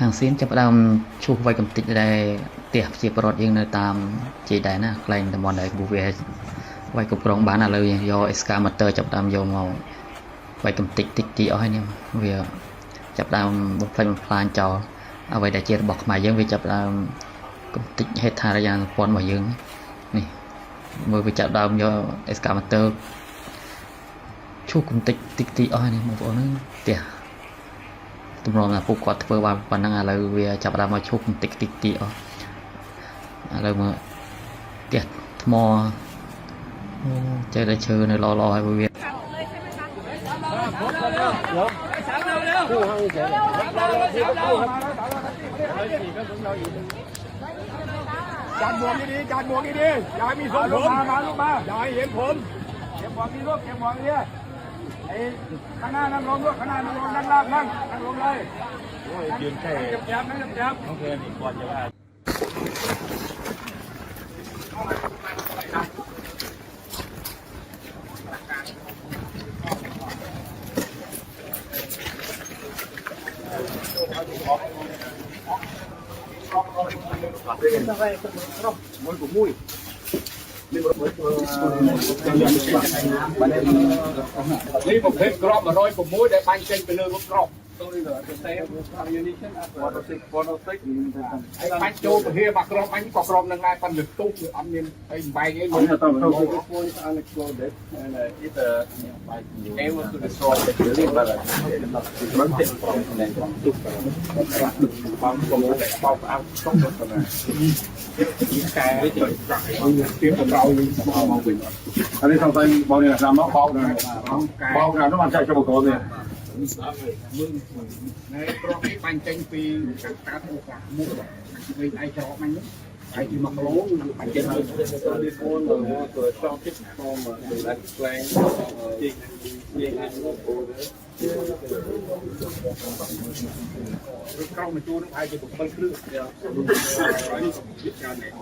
hàng xuyên chấp đam chụp vài cầm tịch đây tiệp chỉ bật riêng nơi tam chỉ đại na claim tầm mòn đại bù về vài cục rong bán là lời do excavator chấp đam vô màu vài cầm tịch tịch tì ở hai niêm vì chấp đam một plan cho ở vậy đại chỉ bọc mà dương vì chấp đam cầm tịch hết thời gian phòn mà dương này mới bị chấp đam do excavator chụp cầm tịch tịch tì ở hai niêm một bộ nữa tiệp tụi nó là phục quạt vừa vào và năng là về chập ra mà chụp tịch tịch tị rồi mà tiệt mò chơi để chơi này lo lo hay việcการบวกดีๆการบวกดีๆอย่ามีส่วนผมมาลูกมาอย่าเห็นผมเก็บบวกดีลูกเก็บบวกดีไอ้ข้างหน้านั่งลงด้วยข้างหน้านั่งลงนั่งลากนั่งลงเลยโอ้ยยืนแค่จับนั่งจับโอเคนี่ก่อนจะว่ามุ้ยนี่ผมเห็นกรอบมาร้อยผมมุ้ยได้ปันเชนไปเลยรถกรอบไอ้ปันโจไปเฮียมากรอบปันก็กรอบนั่งไงปันหยุดตู้อันนี้ไอ้ใบไอ้ลงable to destroy the building butมันเป็นความแรงของตู้ความโกงแต่ความเอาต้องลดกันนะแกไม่เจอเตรียมกับเราเอาวิ่งอันนี้ทางไทยบอลเนี่ยน้ำมะพร้าวนะบอลน้ำมันใช่ชั่วโมงเนี่ยในกรอบที่ปันเจนปีการถูกขามุกมีไอจอมันไอที่มักโล้ปันเจนตัวชอบคิดฟอร์มตัวแรงแรงจริงเข้ามาจูนไทยจะถูกบังคับเดียวยึดการเนี่ย